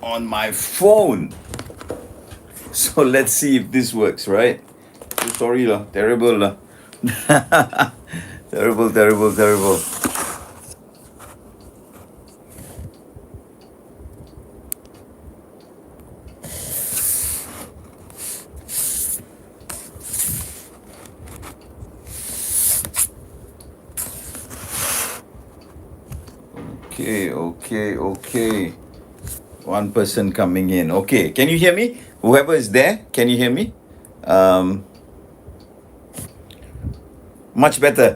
on my phone. So let's see if this works, right? So sorry lah, terrible lah. Terrible, terrible, terrible. Okay. One person coming in. Okay, can you hear me? Whoever is there, can you hear me? Much better.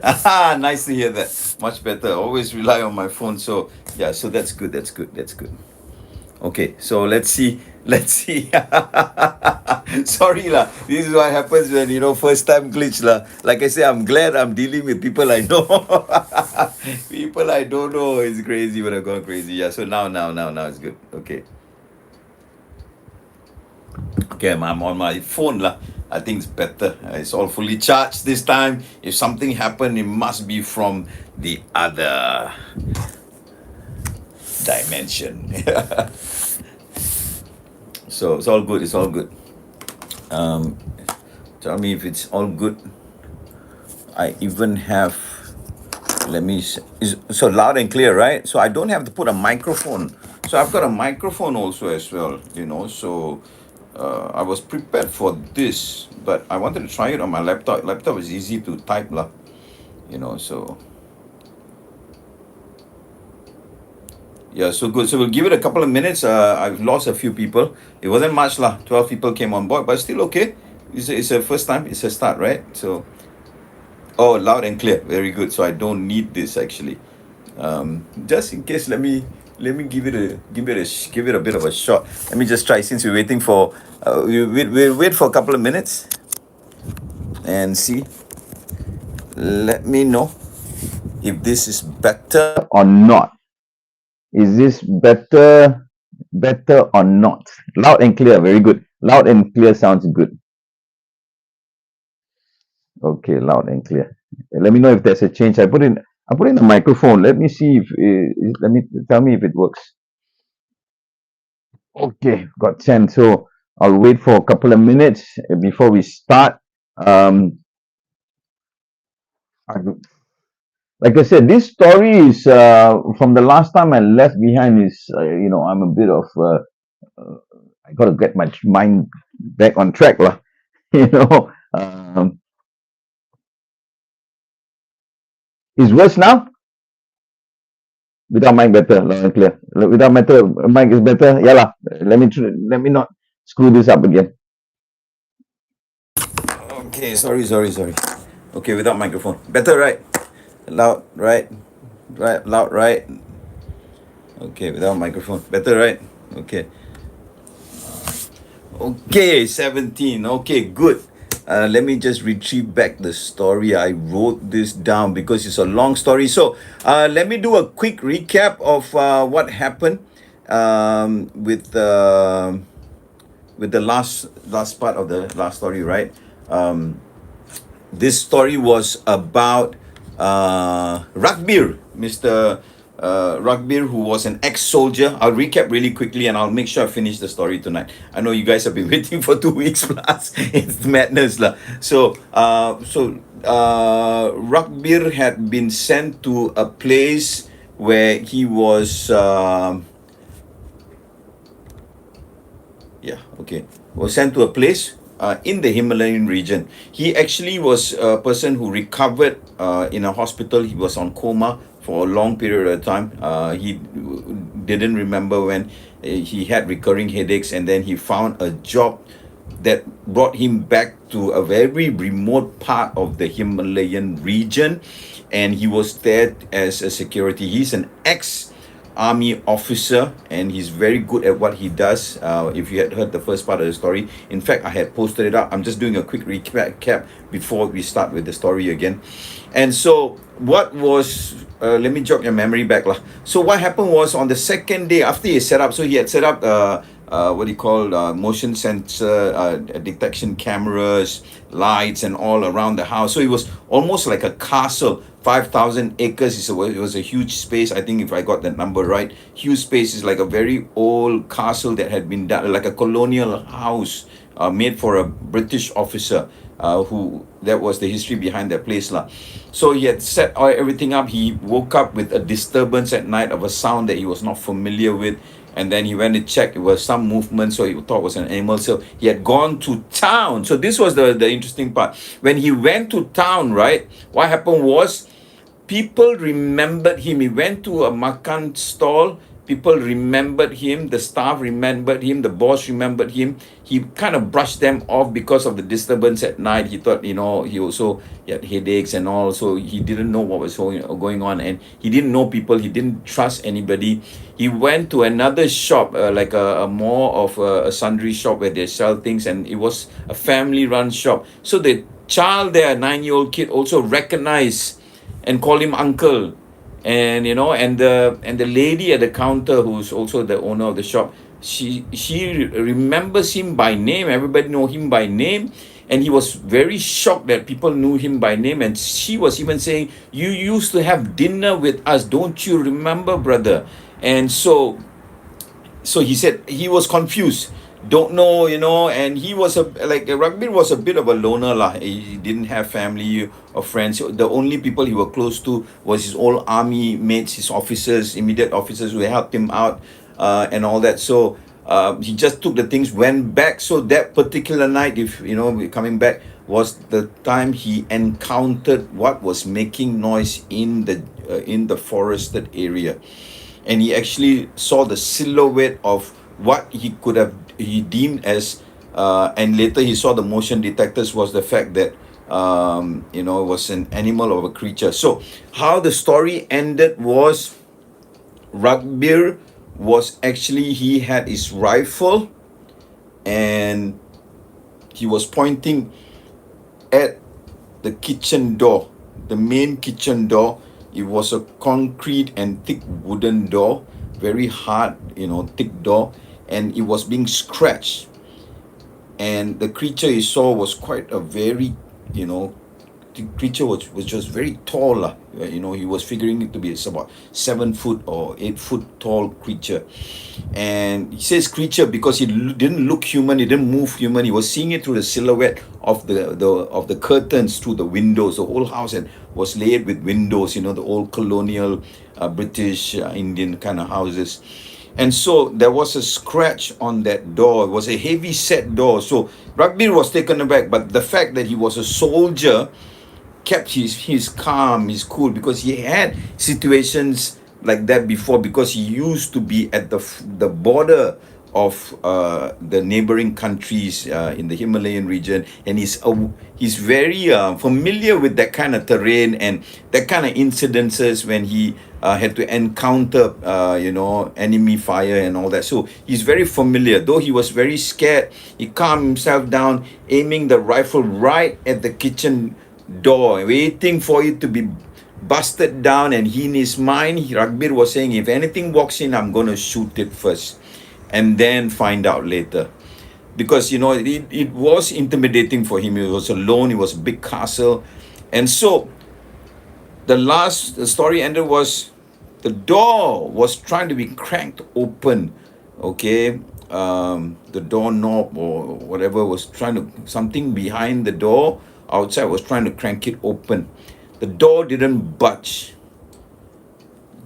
Nice to hear that. Much better. Always rely on my phone. So yeah, so that's good. That's good. That's good. Okay, so let's see. Let's see. Sorry lah. This is what happens when first time glitch lah. Like I say, I'm glad I'm dealing with people I know. People I don't know. It's crazy when I've gone crazy. Yeah. So now it's good. Okay. Okay, I'm on my phone lah. I think it's better. It's all fully charged this time. If something happened, it must be from the other dimension. So it's all good. It's all good. Tell me if it's all good. I even have. Let me. So loud and clear, right? So I don't have to put a microphone. So I've got a microphone also as well. So. I was prepared for this, but I wanted to try it on my laptop. Laptop is easy to type lah, so yeah, so good. So we'll give it a couple of minutes. I've lost a few people. It wasn't much lah. 12 people came on board, but still okay. It's a first time. It's a start, right? So, oh, loud and clear. Very good. So I don't need this actually. Just in case, let me give it a bit of a shot. Let me just try since we're waiting for we'll wait for a couple of minutes and see. Let me know if this is better or not. Is this better or not? Loud and clear, very good. Loud and clear sounds good. Okay, loud and clear. Let me know if there's a change. I put in the microphone. Let me see if tell me if it works. Okay, got 10. So I'll wait for a couple of minutes before we start. Like I said, this story is from the last time I left behind. Is I'm a bit of I got to get my mind back on track, lah. Is worse now? Without mic better, loud and clear. Without mic is better. Yeah lah. Let me not screw this up again. Okay, sorry. Okay, without microphone. Better, right? Loud, right? Right, loud, right? Okay, without microphone. Better, right? Okay. Okay, 17. Okay, good. Let me just retrieve back the story. I wrote this down because it's a long story. So let me do a quick recap of what happened with the last part of the last story, right? This story was about Ragbir, Mr. Ragbir, who was an ex-soldier. I'll recap really quickly and I'll make sure I finish the story tonight. I know you guys have been waiting for 2 weeks plus. It's madness lah. So Ragbir had been sent to a place where he was was sent to a place in the Himalayan region. He actually was a person who recovered in a hospital. He was on coma for a long period of time. He didn't remember when he had recurring headaches, and then he found a job that brought him back to a very remote part of the Himalayan region, and he was there as a security. He's an ex-army officer, and he's very good at what he does. If you had heard the first part of the story, in fact, I had posted it up. I'm just doing a quick recap before we start with the story again. And so what was let me jog your memory back lah. So what happened was, on the second day after he set up, so he had set up what do you call, motion sensor detection cameras, lights, and all around the house. So it was almost like a castle. 5,000 acres is it was a huge space. I think if I got that number right, huge space is like a very old castle that had been done like a colonial house, made for a British officer. Who that was the history behind that place lah. So he had set everything up. He woke up with a disturbance at night of a sound that he was not familiar with, and then he went to check. It was some movement, so he thought it was an animal. So he had gone to town. So this was the interesting part. When he went to town, right, what happened was people remembered him. He went to a makan stall. People remembered him. The staff remembered him. The boss remembered him. He kind of brushed them off because of the disturbance at night. He thought, he also had headaches and all, so he didn't know what was going on, and he didn't know people. He didn't trust anybody. He went to another shop, like a more of a sundry shop where they sell things, and it was a family-run shop. So the child there, a 9-year-old kid, also recognized and called him uncle. And the lady at the counter, who's also the owner of the shop, she remembers him by name. Everybody know him by name, and he was very shocked that people knew him by name. And she was even saying, "You used to have dinner with us, don't you remember, brother?" And so he said he was confused, don't know, and he was Rugby was a bit of a loner lah. He didn't have family or friends. The only people he was close to was his old army mates, his officers, immediate officers who helped him out, and all that. So he just took the things, went back. So that particular night, if coming back, was the time he encountered what was making noise in the forested area. And he actually saw the silhouette of what he deemed as, and later he saw the motion detectors, was the fact that it was an animal or a creature. So how the story ended was, Ragbir was actually, he had his rifle and he was pointing at the kitchen door, the main kitchen door. It was a concrete and thick wooden door, very hard, thick door, and it was being scratched. And the creature he saw was quite a very, the creature was just very tall lah. He was figuring it to be about 7 foot or 8 foot tall creature. And he says creature because he didn't look human, he didn't move human. He was seeing it through the silhouette of the curtains through the windows. The whole house was laid with windows, the old colonial British Indian kind of houses. And so there was a scratch on that door. It was a heavy set door. So Ragbir was taken aback, but the fact that he was a soldier kept his calm, his cool, because he had situations like that before, because he used to be at the border of the neighboring countries in the Himalayan region, and he's very familiar with that kind of terrain and that kind of incidences when he had to encounter enemy fire and all that. So he's very familiar. Though he was very scared, he calmed himself down, aiming the rifle right at the kitchen door, waiting for it to be busted down. And he, in his mind, Ragbir was saying, if anything walks in, I'm going to shoot it first and then find out later. Because it was intimidating for him. He was alone. It was a big castle. And so the story ended was, the door was trying to be cranked open. Okay, the doorknob or whatever was trying to, something behind the door outside was trying to crank it open. The door didn't budge,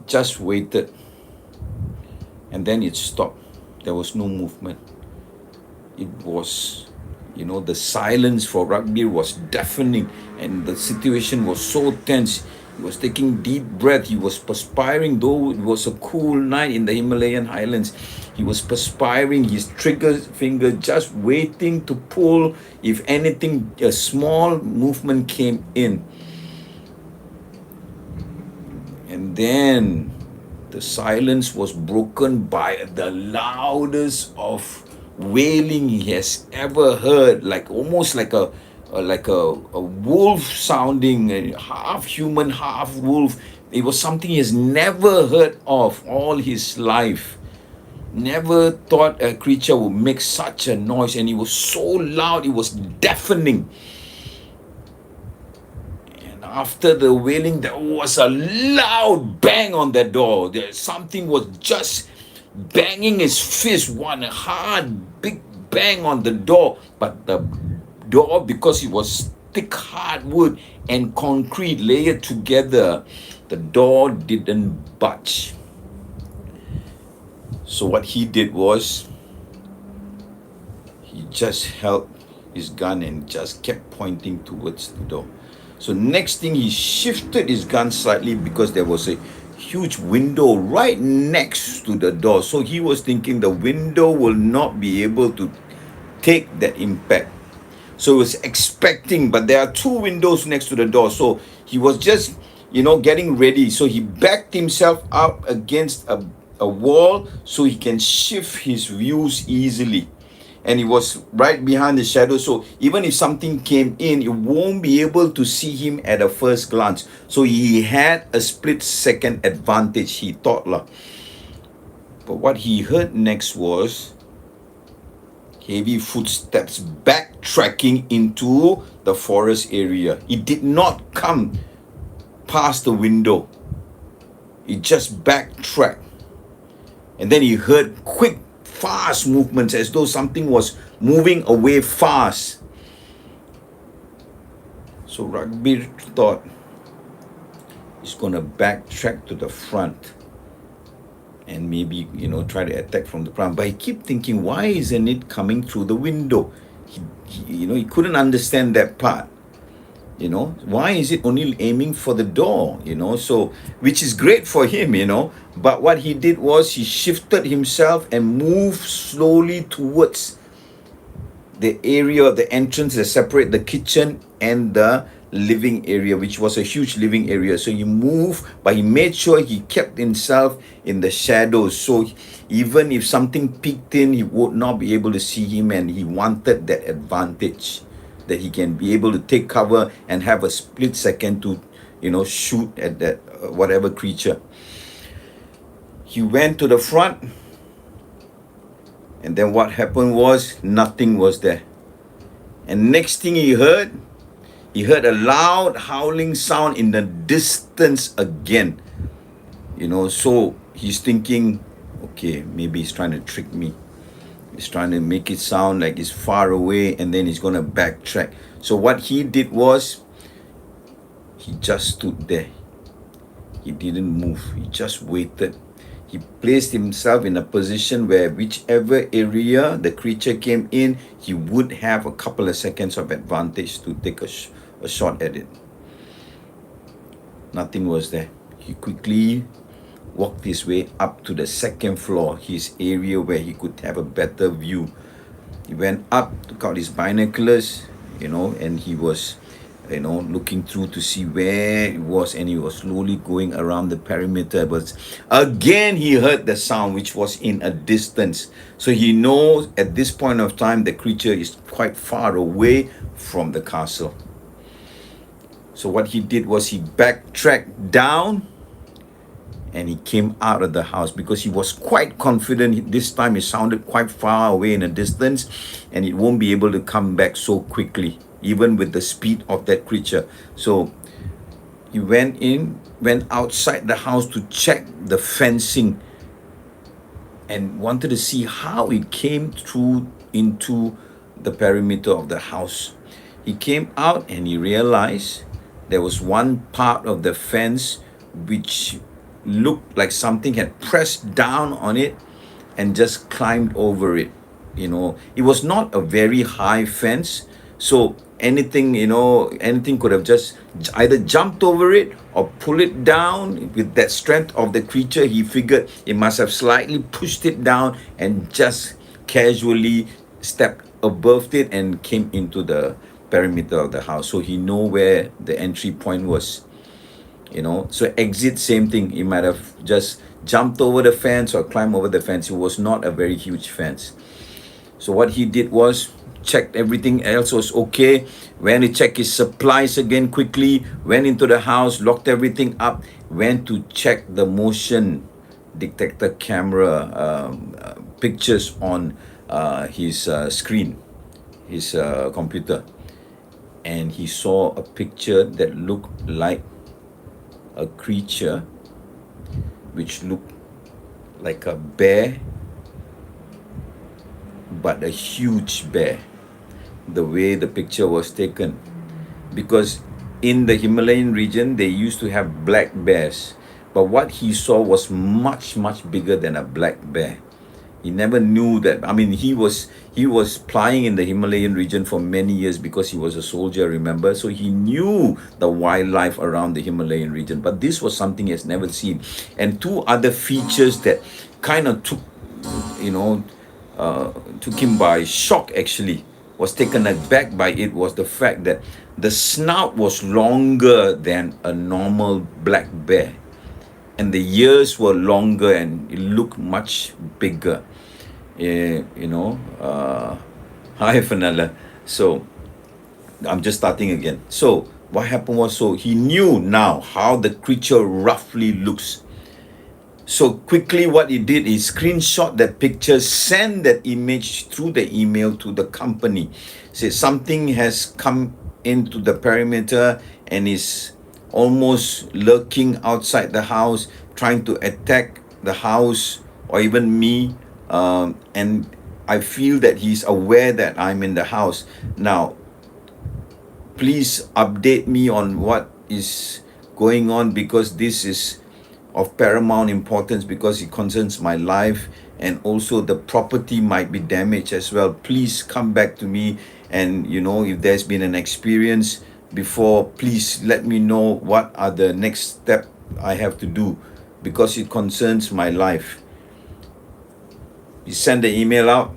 just waited, and then it stopped. There was no movement. It was, the silence for Ragbir was deafening, and the situation was so tense. He was taking deep breath. He was perspiring, though it was a cool night in the Himalayan highlands. He was perspiring, his trigger finger just waiting to pull if anything, a small movement came in. And then the silence was broken by the loudest of wailing he has ever heard, like almost like a wolf sounding, half human, half wolf. It was something he has never heard of all his life. Never thought a creature would make such a noise, and it was so loud, it was deafening. And after the wailing, there was a loud bang on the door. Something was just banging his fist, one hard, big bang on the door. But the door, because it was thick hardwood and concrete layered together, the door didn't budge. So what he did was, he just held his gun and just kept pointing towards the door. So next thing, he shifted his gun slightly because there was a huge window right next to the door. So he was thinking the window will not be able to take that impact. So he was expecting, but there are two windows next to the door. So he was just, getting ready. So he backed himself up against a wall so he can shift his views easily. And he was right behind the shadow, so even if something came in, you won't be able to see him at a first glance. So he had a split second advantage, he thought lah. But what he heard next was heavy footsteps backtracking into the forest area. It did not come past the window. It just backtracked. And then he heard quick, fast movements, as though something was moving away fast. So Rugby thought he's going to backtrack to the front and maybe, try to attack from the front. But he kept thinking, why isn't it coming through the window? He couldn't understand that part. Why is it only aiming for the door? So, which is great for him, but what he did was he shifted himself and moved slowly towards the area of the entrance that separate the kitchen and the living area, which was a huge living area. So he moved, but he made sure he kept himself in the shadows. So even if something peeked in, he would not be able to see him, and he wanted that advantage, that he can be able to take cover and have a split second to, shoot at that whatever creature. He went to the front, and then what happened was nothing was there. And next thing he heard a loud howling sound in the distance again. So he's thinking, okay, maybe he's trying to trick me. He's trying to make it sound like it's far away, and then he's going to backtrack. So what he did was, he just stood there. He didn't move. He just waited. He placed himself in a position where whichever area the creature came in, he would have a couple of seconds of advantage to take a shot at it. Nothing was there. He quickly walked his way up to the second floor, his area where he could have a better view. He went up, took out his binoculars, and he was, looking through to see where it was, and he was slowly going around the perimeter. But again, he heard the sound, which was in a distance. So he knows at this point of time, the creature is quite far away from the castle. So what he did was he backtracked down, and he came out of the house because he was quite confident this time it sounded quite far away in a distance, and it won't be able to come back so quickly, even with the speed of that creature. So he went outside the house to check the fencing and wanted to see how it came through into the perimeter of the house. He came out and he realized there was one part of the fence which looked like something had pressed down on it and just climbed over it. It was not a very high fence, so anything could have just either jumped over it or pull it down. With that strength of the creature, he figured it must have slightly pushed it down and just casually stepped above it and came into the perimeter of the house. So he know where the entry point was. So exit, same thing. He might have just jumped over the fence or climbed over the fence. It was not a very huge fence. So what he did was checked everything else was okay. Went to check his supplies again quickly. Went into the house, locked everything up. Went to check the motion detector camera pictures on his screen, his computer, and he saw a picture that looked like a creature which looked like a bear, but a huge bear. The way the picture was taken, because in the Himalayan region they used to have black bears, but what he saw was much bigger than a black bear. He never knew that. I mean, he was plying in the Himalayan region for many years because he was a soldier, remember? So he knew the wildlife around the Himalayan region, but this was something he has never seen. And two other features that kind of you know, took him by shock, actually, was taken aback by it, was the fact that the snout was longer than a normal black bear, and the ears were longer and it looked much bigger. You know, hi Fenella. So I'm just starting again. So what happened was, so he knew now how the creature roughly looks. So quickly what he did is screenshot that picture, send that image through the email to the company. Say something has come into the perimeter and is almost lurking outside the house, trying to attack the house or even me. And I feel that he's aware that I'm in the house. Now, please update me on what is going on, because this is of paramount importance, because it concerns my life, and also the property might be damaged as well. Please come back to me, and if there's been an experience before, please let me know what are the next step I have to do, because it concerns my life. He sent the email out,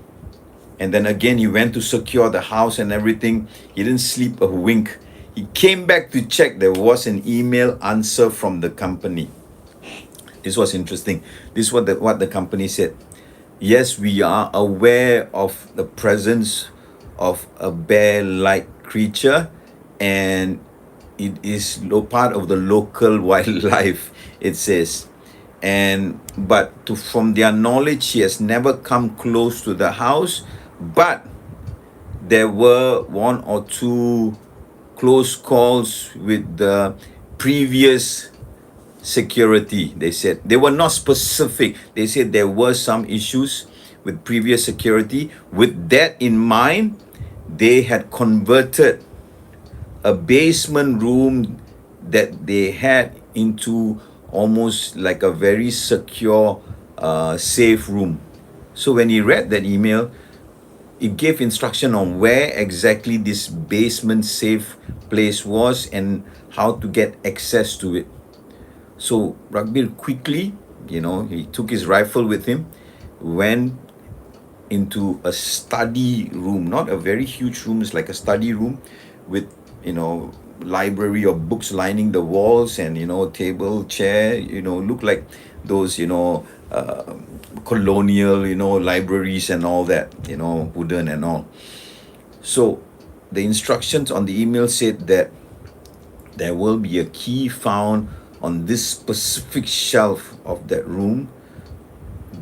and then again he went to secure the house and everything. He didn't sleep a wink. He came back to check. There was an email answer from the company. This was interesting. This is what the company said. Yes, we are aware of the presence of a bear-like creature, and it is part of the local wildlife, it says. But from their knowledge, he has never come close to the house, but there were one or two close calls with the previous security. They said they were not specific. They said there were some issues with previous security. With that in mind, they had converted a basement room that they had into almost like a very secure, safe room. So when he read that email, it gave instruction on where exactly this basement safe place was and how to get access to it. So Ragbir quickly, he took his rifle with him, went into a study room, not a very huge room, it's like a study room with, library of books lining the walls, and, table, chair, look like those, colonial, libraries and all that, wooden and all. So the instructions on the email said that there will be a key found on this specific shelf of that room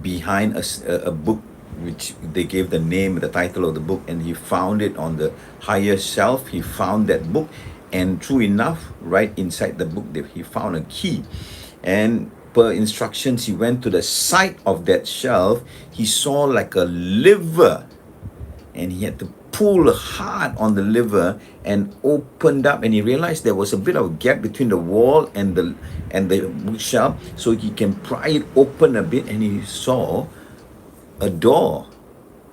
behind a book, which they gave the name, the title of the book, and he found it on the higher shelf. He found that book, and true enough, right inside the book, he found a key. And per instructions, he went to the side of that shelf. He saw like a liver, and he had to pull hard on the liver and opened up, and he realized there was a bit of a gap between the wall and the bookshelf, so he can pry it open a bit, and he saw a door,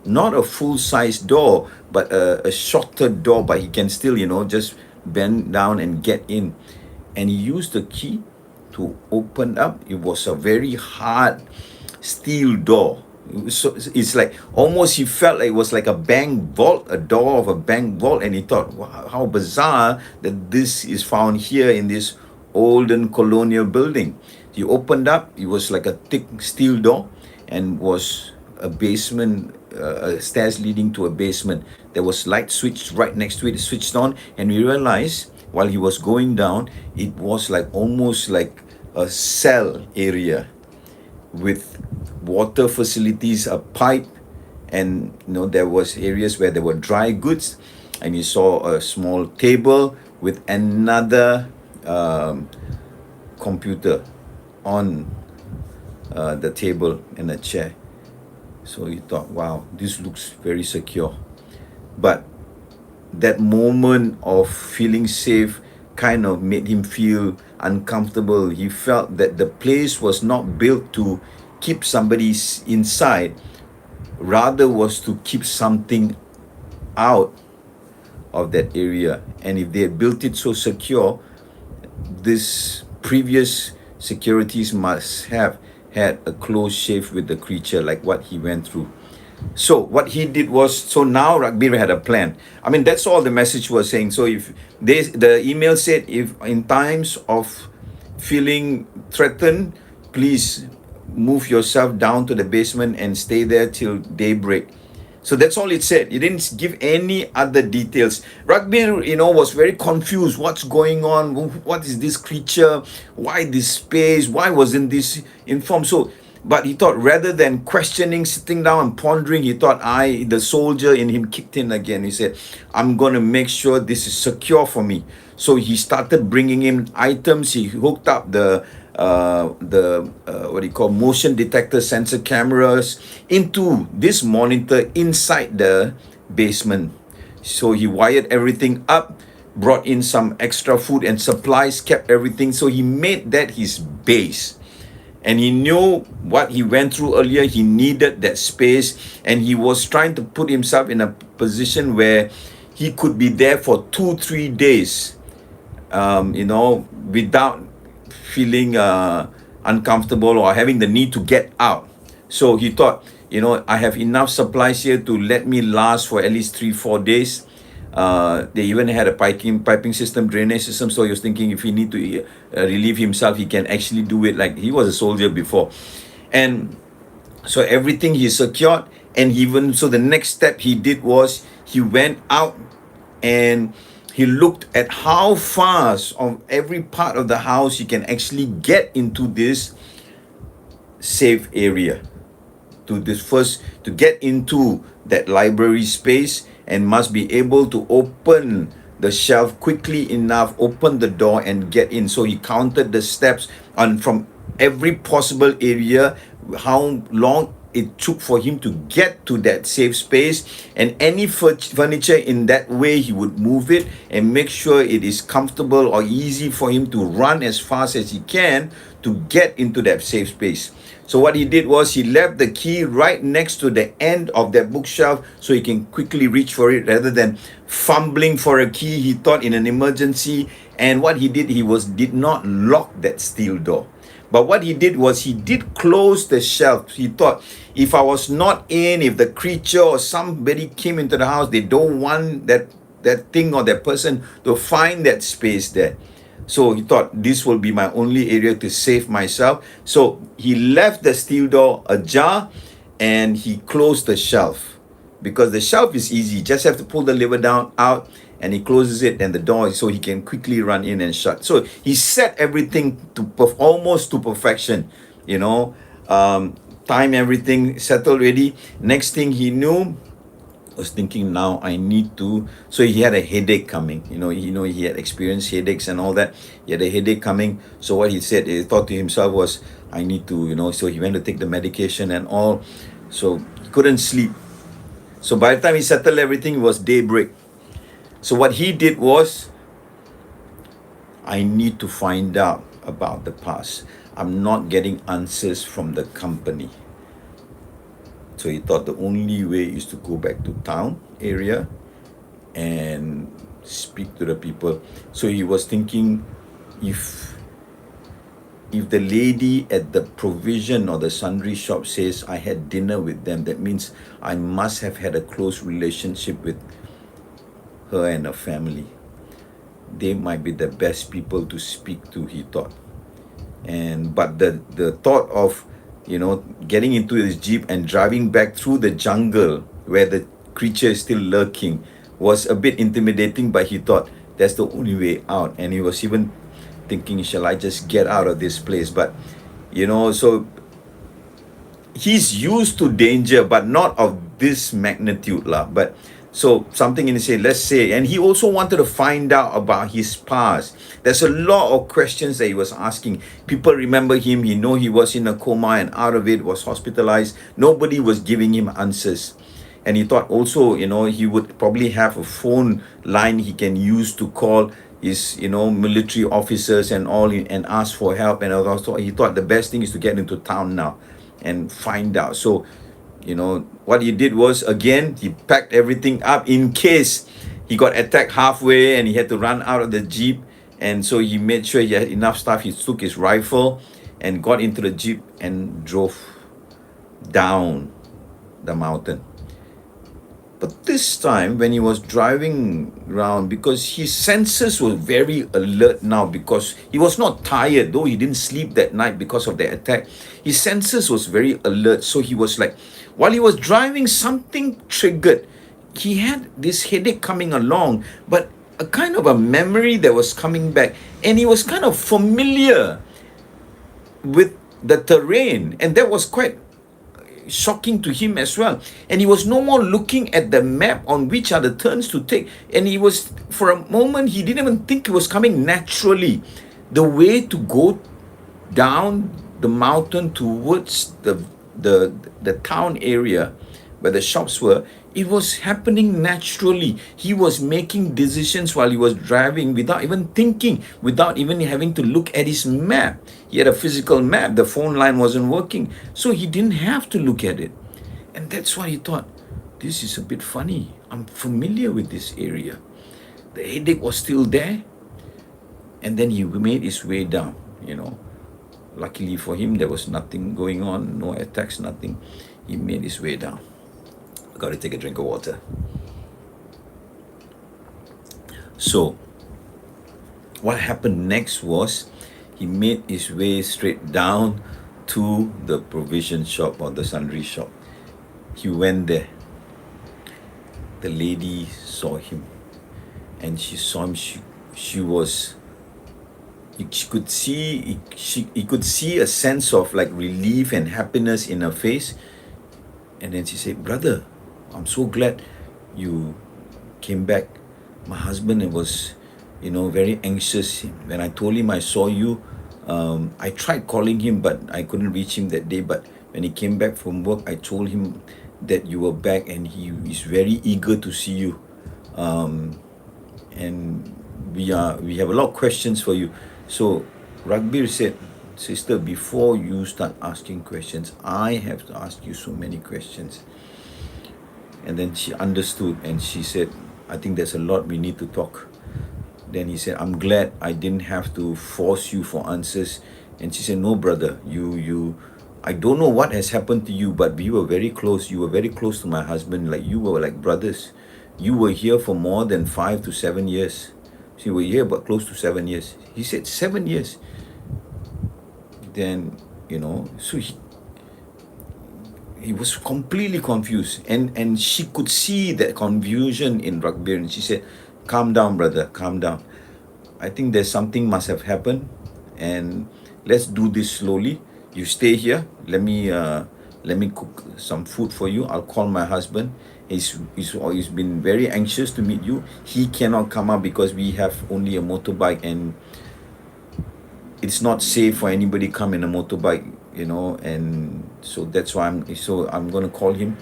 not a full-size door, but a shorter door, but he can still, just bend down and get in. And he used the key to open up. It was a very hard steel door. So it's like almost he felt like it was like a bank vault, a door of a bank vault, and he thought, wow, how bizarre that this is found here in this olden colonial building. He opened up, it was like a thick steel door, and was a basement, stairs leading to a basement. There was light switched right next to it, switched on, and we realized while he was going down, it was like almost like a cell area with water facilities, a pipe, and there was areas where there were dry goods, and he saw a small table with another computer on the table and a chair. So he thought, wow, this looks very secure. But that moment of feeling safe kind of made him feel uncomfortable. He felt that the place was not built to keep somebody inside, rather was to keep something out of that area. And if they had built it so secure, this previous securities must have had a close shave with the creature, like what he went through. So what he did was, so now Ragbir had a plan. I mean, that's all the message was saying. So if the email said, if in times of feeling threatened, please move yourself down to the basement and stay there till daybreak. So that's all it said. It didn't give any other details. Ragbir, was very confused. What's going on? What is this creature? Why this space? Why wasn't this informed? So, but he thought, rather than questioning, sitting down and pondering, he thought, the soldier in him kicked in again. He said, I'm going to make sure this is secure for me. So he started bringing in items. He hooked up the what do you call, motion detector sensor cameras into this monitor inside the basement. So he wired everything up, brought in some extra food and supplies, kept everything. So he made that his base. And he knew what he went through earlier. He needed that space, and he was trying to put himself in a position where he could be there for 2-3 days, without feeling uncomfortable or having the need to get out. So he thought, I have enough supplies here to let me last for at least 3-4 days. They even had a piping system, drainage system. So he was thinking, if he need to relieve himself, he can actually do it, like he was a soldier before. And so everything he secured. And even so, the next step he did was he went out and he looked at how fast of every part of the house he can actually get into this safe area, to get into that library space, and must be able to open the shelf quickly enough, open the door and get in. So he counted the steps on from every possible area, how long it took for him to get to that safe space, and any furniture in that way he would move it and make sure it is comfortable or easy for him to run as fast as he can to get into that safe space. So what he did was he left the key right next to the end of that bookshelf so he can quickly reach for it rather than fumbling for a key, he thought, in an emergency. And what he did, did not lock that steel door. But what he did was he did close the shelf. He thought, if I was not in, if the creature or somebody came into the house, they don't want that thing or that person to find that space there. So he thought, this will be my only area to save myself. So he left the steel door ajar and he closed the shelf, because the shelf is easy. Just have to pull the lever down out and he closes it, and the door, so he can quickly run in and shut. So he set everything to almost to perfection, time everything settled ready. Next thing he knew, was thinking, now I need to. So he had a headache coming. He had experienced headaches and all that. He had a headache coming. So what he said, he thought to himself was, I need to, so he went to take the medication and all. So he couldn't sleep. So by the time he settled everything, it was daybreak. So what he did was, I need to find out about the past. I'm not getting answers from the company. So he thought the only way is to go back to town area and speak to the people. So he was thinking, if the lady at the provision or the sundry shop says I had dinner with them, that means I must have had a close relationship with her and her family. They might be the best people to speak to, he thought. But the thought of getting into his jeep and driving back through the jungle where the creature is still lurking was a bit intimidating, but he thought that's the only way out. And he was even thinking, shall I just get out of this place? But so he's used to danger, but not of this magnitude, lah. But so something in his head, let's say, and he also wanted to find out about his past. There's a lot of questions that he was asking. People remember him. He know he was in a coma and out of it, was hospitalized. Nobody was giving him answers. And he thought also, he would probably have a phone line he can use to call his, military officers and all and ask for help. And also he thought the best thing is to get into town now and find out. So, what he did was, again, he packed everything up in case he got attacked halfway and he had to run out of the jeep. And so he made sure he had enough stuff. He took his rifle and got into the jeep and drove down the mountain. But this time, when he was driving around, because his senses were very alert now, because he was not tired, though he didn't sleep that night because of the attack. His senses was very alert. So he was like, while he was driving, something triggered. He had this headache coming along, but a kind of a memory that was coming back. And he was kind of familiar with the terrain. And that was quite shocking to him as well. And he was no more looking at the map on which are the turns to take. And he was, for a moment, he didn't even think it was coming naturally. The way to go down the mountain towards the town area where the shops were, it was happening naturally. He was making decisions while he was driving without even thinking, without even having to look at his map. He had a physical map. The phone line wasn't working. So he didn't have to look at it. And that's why he thought, this is a bit funny. I'm familiar with this area. The headache was still there. And then he made his way down, Luckily for him, there was nothing going on, no attacks, nothing. He made his way down. I got to take a drink of water. So, what happened next was he made his way straight down to the provision shop or the sundry shop. He went there. The lady saw him, and she saw him. She was. She could see. He could see a sense of like relief and happiness in her face. And then she said, "Brother, I'm so glad you came back. My husband was, very anxious. When I told him I saw you, I tried calling him, but I couldn't reach him that day. But when he came back from work, I told him that you were back, and he is very eager to see you. And we have a lot of questions for you." So Ragbir said, "Sister, before you start asking questions, I have to ask you so many questions." And then she understood, and she said, "I think there's a lot we need to talk." Then he said, "I'm glad I didn't have to force you for answers." And she said, "No, brother, I don't know what has happened to you, but we were very close. You were very close to my husband, like you were like brothers. You were here for more than 5 to 7 years. She were here but close to 7 years." He said, 7 years. Then, so he was completely confused, and she could see that confusion in Ragbir, and she said, "Calm down, brother, calm down. I think there's something must have happened, and let's do this slowly. You stay here. Let me cook some food for you. I'll call my husband. He's been very anxious to meet you. He cannot come up because we have only a motorbike, and it's not safe for anybody come in a motorbike, and so that's why I'm going to call him.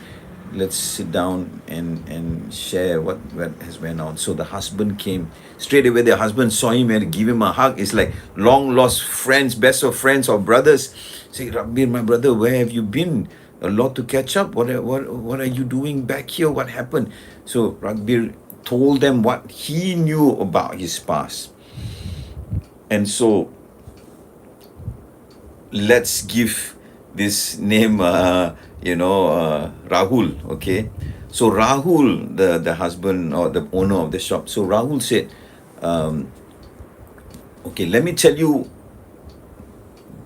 Let's sit down and share what has went on." So the husband came. Straight away, the husband saw him and give him a hug. It's like long lost friends, best of friends or brothers. Say, "Ragbir, my brother, where have you been? A lot to catch up. What are you doing back here? What happened?" So Ragbir told them what he knew about his past. And so let's give this name, Rahul. Okay, so Rahul, the husband or the owner of the shop. So Rahul said, "Okay, let me tell you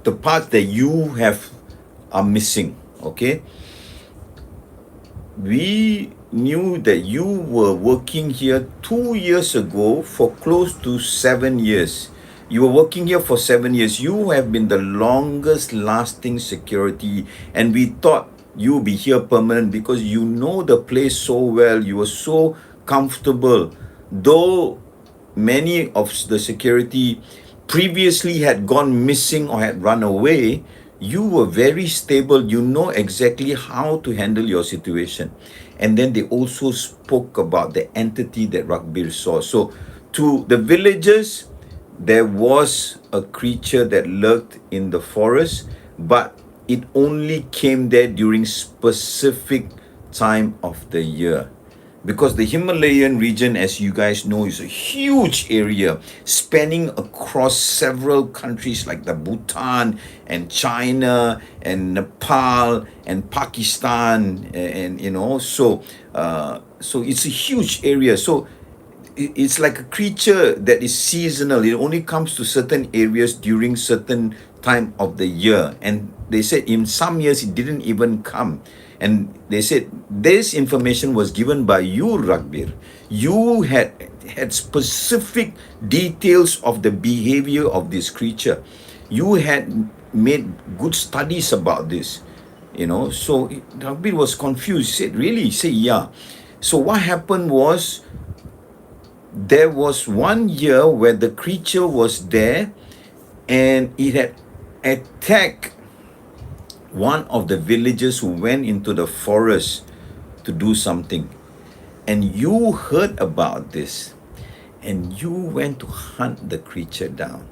the parts that you are missing. Okay, we knew that you were working here 2 years ago for close to 7 years. You were working here for 7 years. You have been the longest lasting security, and we thought you'll be here permanent because you know the place so well. You were so comfortable. Though many of the security previously had gone missing or had run away, you were very stable. You know exactly how to handle your situation. And then they also spoke about the entity that Ragbir saw. So to the villagers, there was a creature that lurked in the forest, but it only came there during specific time of the year. Because the Himalayan region, as you guys know, is a huge area spanning across several countries like the Bhutan and China and Nepal and Pakistan, and so it's a huge area. So it's like a creature that is seasonal. It only comes to certain areas during certain time of the year. And they said in some years it didn't even come. And they said this information was given by you, Ragbir. You had specific details of the behavior of this creature. You had made good studies about this. So Ragbir was confused. He said, really? He said, yeah. So what happened was, there was one year where the creature was there and it had attacked one of the villagers who went into the forest to do something. And you heard about this and you went to hunt the creature down.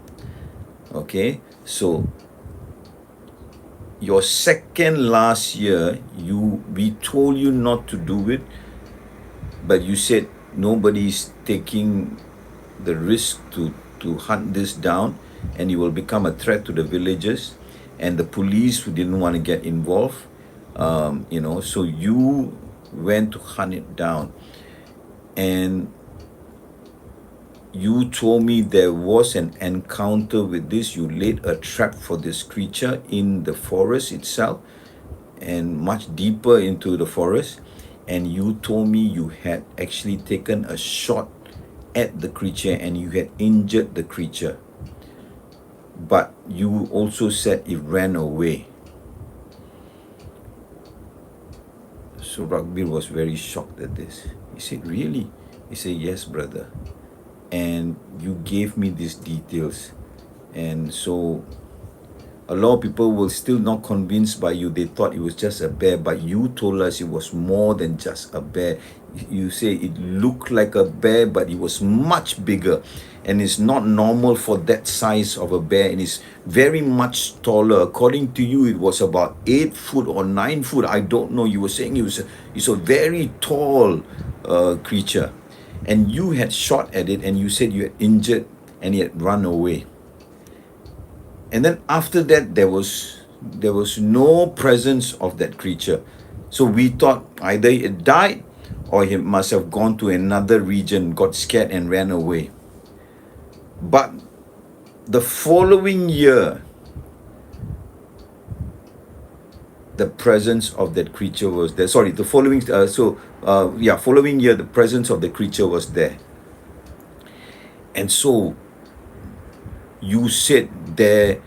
Okay, so your second last year, we told you not to do it, but you said nobody's taking the risk to hunt this down, and it will become a threat to the villagers and the police who didn't want to get involved. So you went to hunt it down, and you told me there was an encounter with this. You laid a trap for this creature in the forest itself and much deeper into the forest. And you told me you had actually taken a shot at the creature and you had injured the creature. But you also said it ran away. So Ragbir was very shocked at this. He said, really? He said, yes, brother. And you gave me these details. And so a lot of people were still not convinced by you. They thought it was just a bear, but you told us it was more than just a bear. You say it looked like a bear, but it was much bigger, and it's not normal for that size of a bear, and it's very much taller. According to you, it was about 8 foot or 9 foot. I don't know. You were saying it's a very tall creature, and you had shot at it, and you said you had injured, and it had run away. And then after that, there was no presence of that creature. So we thought either it died or it must have gone to another region, got scared and ran away. But the following year, the presence of that creature was there. Sorry, the following following year, the presence of the creature was there. And so you said the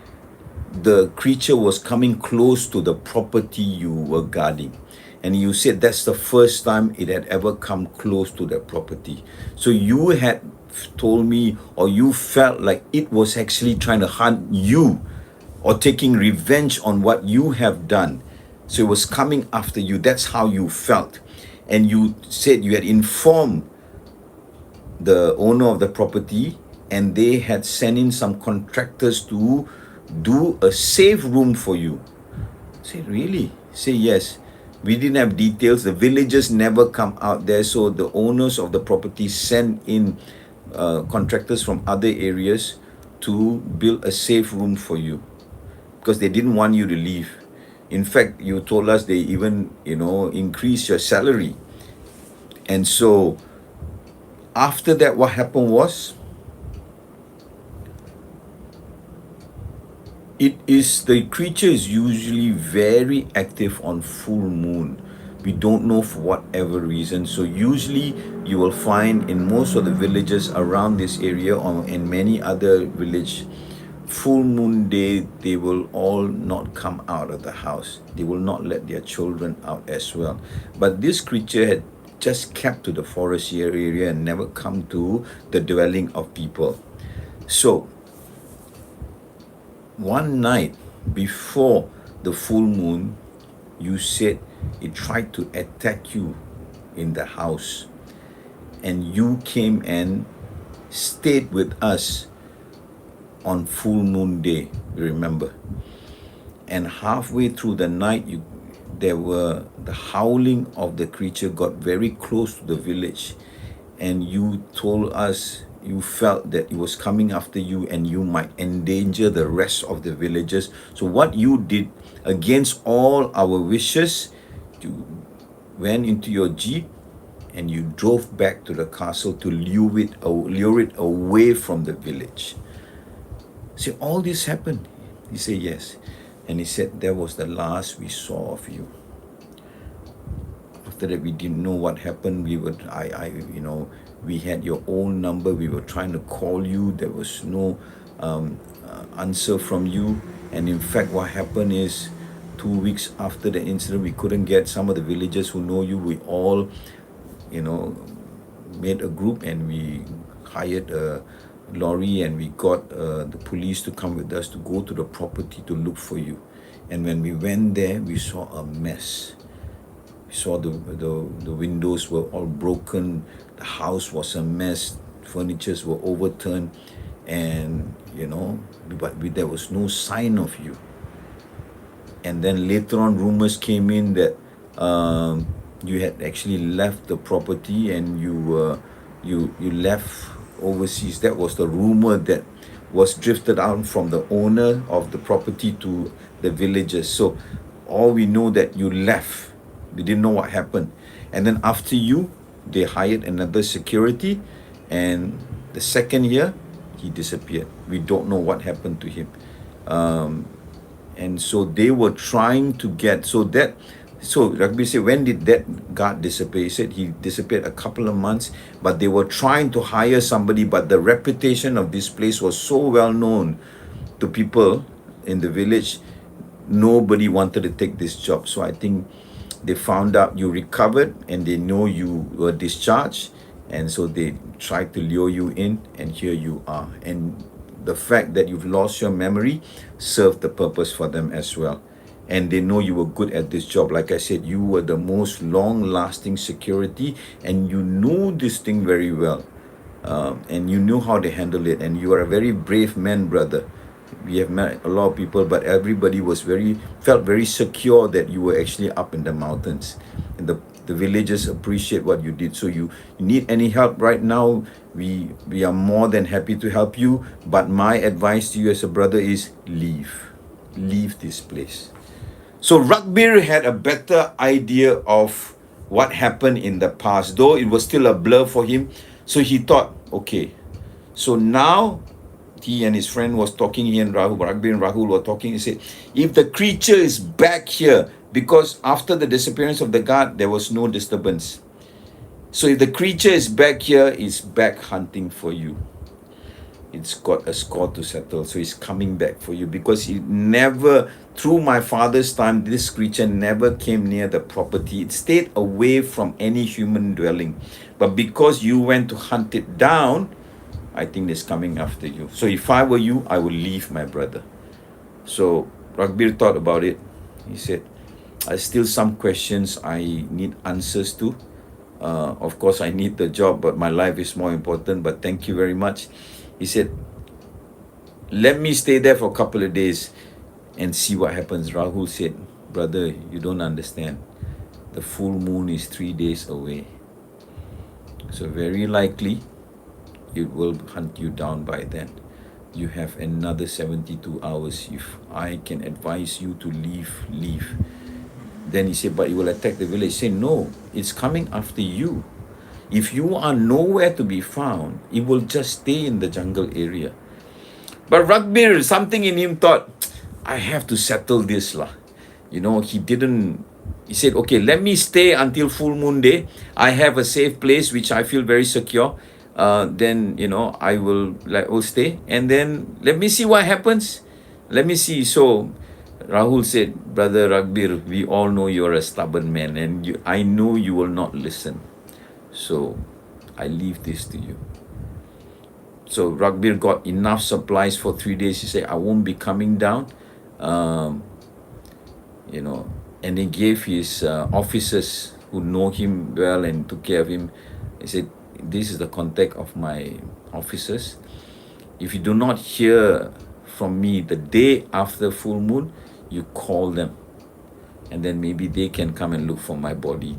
creature was coming close to the property you were guarding. And you said that's the first time it had ever come close to that property. So you had told me, or you felt like it was actually trying to hunt you or taking revenge on what you have done. So it was coming after you. That's how you felt. And you said you had informed the owner of the property, and they had sent in some contractors to do a safe room for you. Say, really? Say, yes. We didn't have details. The villagers never come out there, so the owners of the property sent in contractors from other areas to build a safe room for you because they didn't want you to leave. In fact, you told us they even, increased your salary. And so after that, what happened was, the creature is usually very active on full moon. We don't know for whatever reason. So usually you will find in most of the villages around this area or in many other village, full moon day, they will all not come out of the house. They will not let their children out as well. But this creature had just kept to the forest area and never come to the dwelling of people. So one night before the full moon, you said it tried to attack you in the house, and you came and stayed with us on full moon day, remember. And halfway through the night, the howling of the creature got very close to the village, and you told us you felt that it was coming after you and you might endanger the rest of the villagers. So what you did, against all our wishes, you went into your jeep and you drove back to the castle to lure it away from the village. See, all this happened. He said, yes. And he said, that was the last we saw of you. After that, we didn't know what happened. We had your own number. We were trying to call you. There was no answer from you. And in fact, what happened is 2 weeks after the incident, we couldn't get some of the villagers who know you. We all, made a group and we hired a lorry and we got the police to come with us to go to the property to look for you. And when we went there, we saw a mess. We saw the windows were all broken. The house was a mess. Furnitures were overturned, and but there was no sign of you. And then later on, rumors came in that you had actually left the property and you left overseas. That was the rumor that was drifted out from the owner of the property to the villagers. So all we know that you left. We didn't know what happened. And then after you, they hired another security, and the second year he disappeared. We don't know what happened to him. And so they were trying to get, so Rugby said, when did that guard disappear? He said he disappeared a couple of months, but they were trying to hire somebody, but the reputation of this place was so well known to people in the village, nobody wanted to take this job. So I think they found out you recovered and they know you were discharged, and so they tried to lure you in, and here you are. And the fact that you've lost your memory served the purpose for them as well. And they know you were good at this job. Like I said, you were the most long-lasting security, and you knew this thing very well. And you knew how to handle it. And you are a very brave man, brother. We have met a lot of people, but everybody felt very secure that you were actually up in the mountains. And the villagers appreciate what you did. So you need any help right now, we are more than happy to help you. But my advice to you as a brother is leave this place. So Ragbir had a better idea of what happened in the past, though it was still a blur for him. So he thought, okay, so now he and his friend was talking, he and Ragbir and Rahul were talking. He said, if the creature is back here, because after the disappearance of the guard, there was no disturbance. So if the creature is back here, it's back hunting for you. It's got a score to settle. So it's coming back for you, because it never, through my father's time, this creature never came near the property. It stayed away from any human dwelling. But because you went to hunt it down, I think it's coming after you. So if I were you, I would leave, my brother. So Ragbir thought about it. He said, there's still some questions I need answers to. Of course, I need the job, but my life is more important. But thank you very much. He said, let me stay there for a couple of days and see what happens. Rahul said, brother, you don't understand. The full moon is 3 days away. So very likely, it will hunt you down by then. You have another 72 hours. If I can advise you to leave. Then he said, but it will attack the village. He said, no, it's coming after you. If you are nowhere to be found, it will just stay in the jungle area. But Ragbir, something in him thought, I have to settle this lah. He didn't he said, okay, let me stay until full moon day. I have a safe place which I feel very secure. Then I will stay, and then let me see what happens. Let me see. So Rahul said, Brother Ragbir, we all know you're a stubborn man, and I know you will not listen. So I leave this to you. So Ragbir got enough supplies for 3 days. He said, I won't be coming down. Um, you know, and he gave his officers who know him well and took care of him. He said, this is the contact of my officers. If you do not hear from me the day after full moon, you call them, and then maybe they can come and look for my body.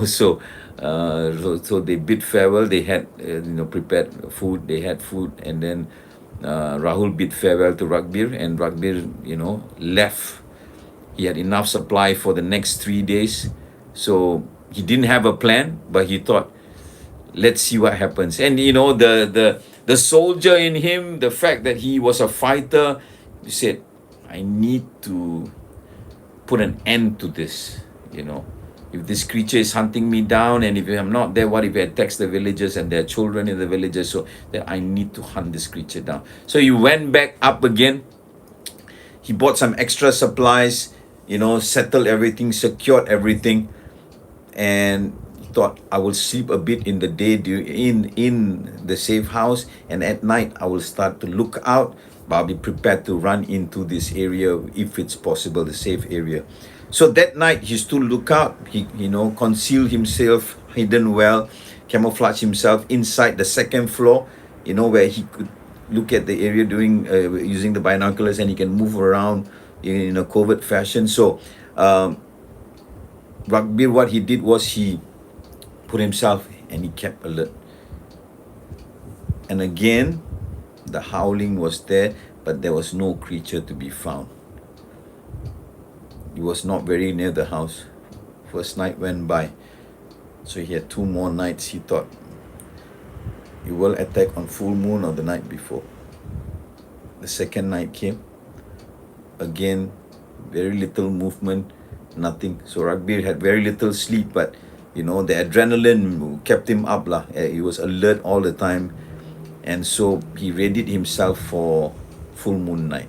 So they bid farewell. They had prepared food. They had food, and then Rahul bid farewell to Ragbir, and Ragbir left. He had enough supply for the next 3 days. So he didn't have a plan, but he thought, let's see what happens. And the soldier in him, the fact that he was a fighter, he said, I need to put an end to this. If this creature is hunting me down, and if I'm not there, what if it attacks the villagers and their children in the villages? So that I need to hunt this creature down. So he went back up again. He bought some extra supplies, settled everything, secured everything, and thought, I will sleep a bit in the day in the safe house, and at night I will start to look out, but I'll be prepared to run into this area if it's possible, the safe area. So that night he stood lookout. He concealed himself, hidden well, camouflage himself inside the second floor, where he could look at the area doing using the binoculars, and he can move around in a covert fashion. So Ragbir, what he did was he put himself and he kept alert. And again, the howling was there, but there was no creature to be found. He was not very near the house. First night went by, so he had 2 more nights. He thought he will attack on full moon or the night before. The second night came. Again, very little movement, nothing. So Ragbir had very little sleep, but the adrenaline kept him up lah. He was alert all the time, and so he readied himself for full moon night.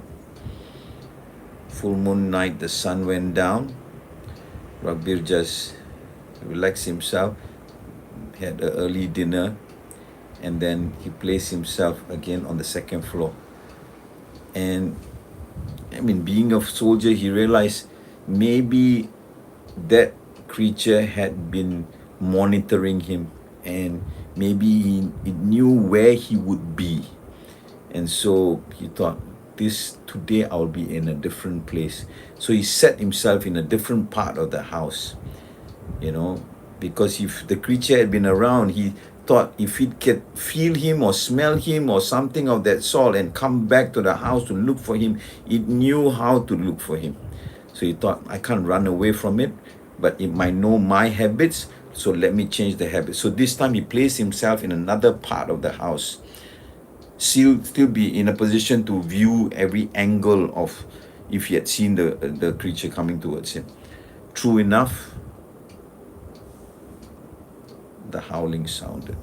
Full moon night, the sun went down. Ragbir just relaxed himself, had an early dinner, and then he placed himself again on the second floor. And being a soldier, he realized maybe that creature had been monitoring him, and maybe it knew where he would be. And so he thought, today I'll be in a different place. So he set himself in a different part of the house, because if the creature had been around, he thought if it could feel him or smell him or something of that sort and come back to the house to look for him, it knew how to look for him. So he thought, I can't run away from it, but it might know my habits, so let me change the habit. So this time he placed himself in another part of the house, still be in a position to view every angle of if he had seen the creature coming towards him. True enough, the howling sounded,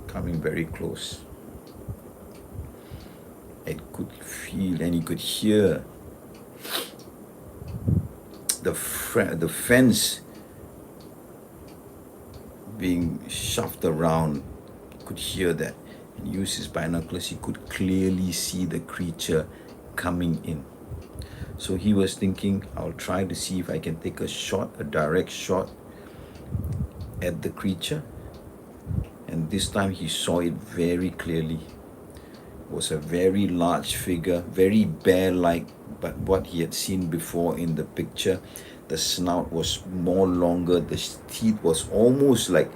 coming very close. It could feel and he could hear the fence being shoved around. He could hear that, and use his binoculars. He could clearly see the creature coming in. So he was thinking, I'll try to see if I can take a direct shot at the creature. And this time he saw it very clearly. It was a very large figure, very bear-like, but what he had seen before in the picture. The snout was more longer, the teeth was almost like,